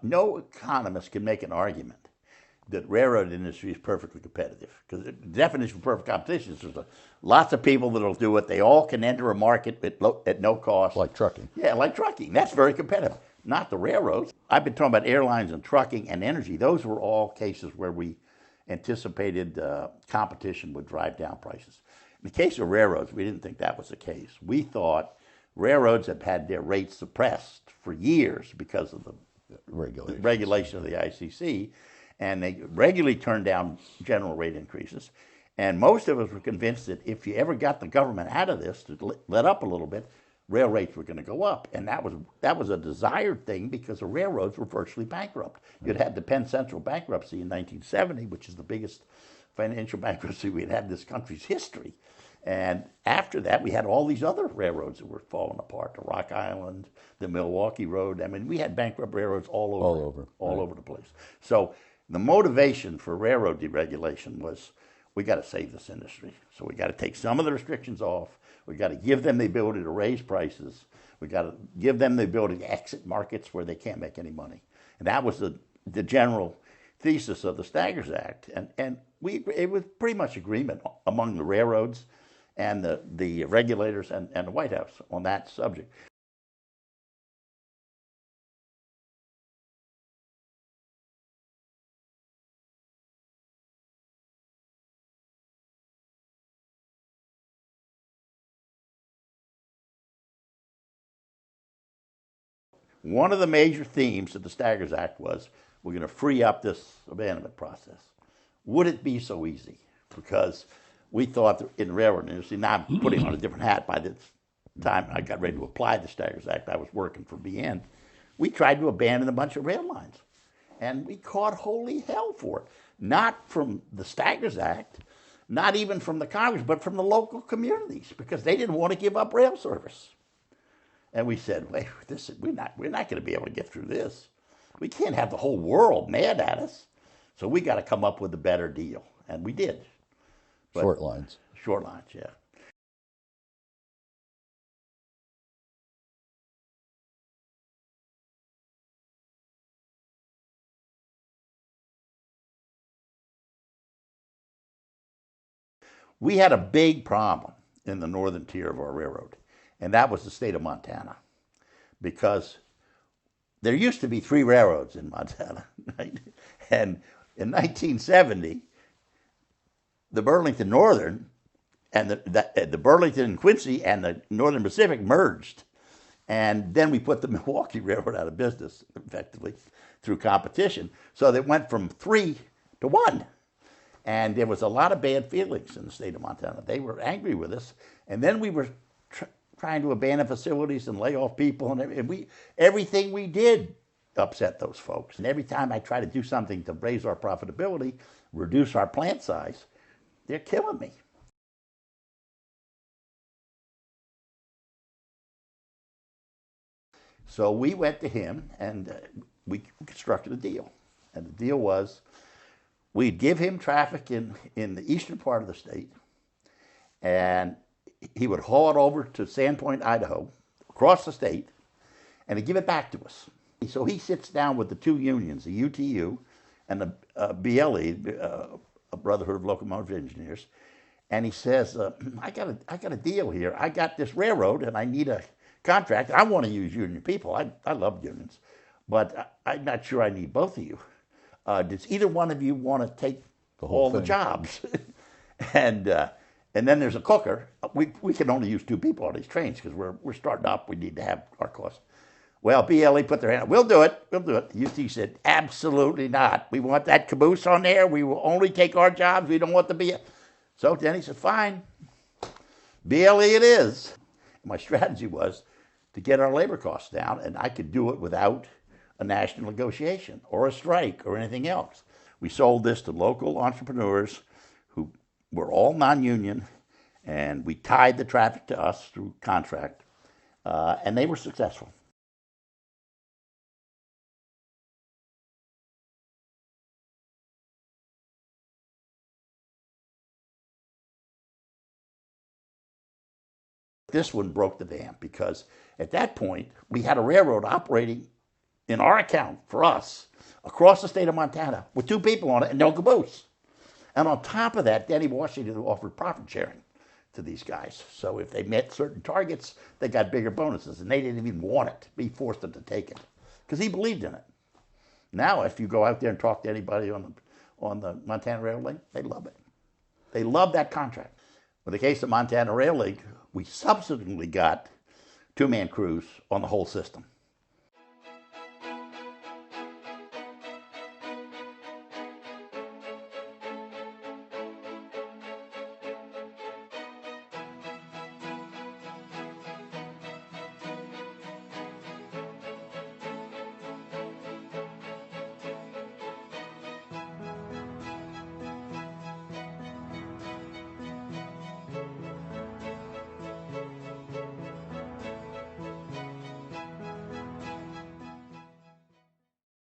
No economist can make an argument that railroad industry is perfectly competitive, because the definition of perfect competition is there's lots of people that'll do it. They all can enter a market at no cost. Like trucking. Yeah, like trucking. That's very competitive. Not the railroads. I've been talking about airlines and trucking and energy. Those were all cases where we anticipated competition would drive down prices. In the case of railroads, we didn't think that was the case. We thought railroads have had their rates suppressed for years because of the regulation of the ICC, and they regularly turned down general rate increases. And most of us were convinced that if you ever got the government out of this to let up a little bit, rail rates were going to go up. And that was a desired thing because the railroads were virtually bankrupt. You'd had the Penn Central bankruptcy in 1970, which is the biggest financial bankruptcy we had had in this country's history. And after that, we had all these other railroads that were falling apart, the Rock Island, the Milwaukee Road. I mean, we had bankrupt railroads all over the place. So the motivation for railroad deregulation was, we got to save this industry. So we got to take some of the restrictions off. We got to give them the ability to raise prices. We got to give them the ability to exit markets where they can't make any money. And that was the general thesis of the Staggers Act. And it was pretty much agreement among the railroads and the regulators and the White House on that subject. One of the major themes of the Staggers Act was, we're going to free up this abandonment process. Would it be so easy? Because we thought that in the railroad industry, now I'm putting on a different hat by the time I got ready to apply the Staggers Act, I was working for BN. We tried to abandon a bunch of rail lines. And we caught holy hell for it. Not from the Staggers Act, not even from the Congress, but from the local communities, because they didn't want to give up rail service. And we said, wait, we're not going to be able to get through this. We can't have the whole world mad at us. So we got to come up with a better deal. And we did. But short lines. Short lines, yeah. We had a big problem in the northern tier of our railroad, and that was the state of Montana, because there used to be 3 railroads in Montana, right? And in 1970, the Burlington Northern and the Burlington and Quincy and the Northern Pacific merged. And then we put the Milwaukee Railroad out of business, effectively, through competition. So they went from 3 to 1. And there was a lot of bad feelings in the state of Montana. They were angry with us. And then we were trying to abandon facilities and lay off people. And everything we did upset those folks. And every time I try to do something to raise our profitability, reduce our plant size, they're killing me. So we went to him and we constructed a deal. And the deal was, we'd give him traffic in the eastern part of the state, and he would haul it over to Sandpoint, Idaho, across the state, and he'd give it back to us. So he sits down with the 2 unions, the UTU and the BLE, a Brotherhood of Locomotive Engineers, and he says, I got a deal here. I got this railroad, and I need a contract. I want to use union people. I love unions, but I'm not sure I need both of you. Does either one of you want to take all the jobs? And then there's a cooker. We can only use 2 people on these trains because we're starting up. We need to have our costs. Well, BLE put their hand up. We'll do it. UT said, absolutely not. We want that caboose on there. We will only take our jobs. We don't want the BLE. So then he said, fine. BLE it is. My strategy was to get our labor costs down, and I could do it without a national negotiation or a strike or anything else. We sold this to local entrepreneurs who were all non-union, and we tied the traffic to us through contract, and they were successful. This one broke the dam because at that point we had a railroad operating in our account for us across the state of Montana with 2 people on it and no caboose. And on top of that, Danny Washington offered profit sharing to these guys. So if they met certain targets, they got bigger bonuses, and they didn't even want it. He forced them to take it because he believed in it. Now, if you go out there and talk to anybody on the Montana Rail Link, they love it. They love that contract. In the case of Montana Rail Link, we subsequently got 2-man crews on the whole system.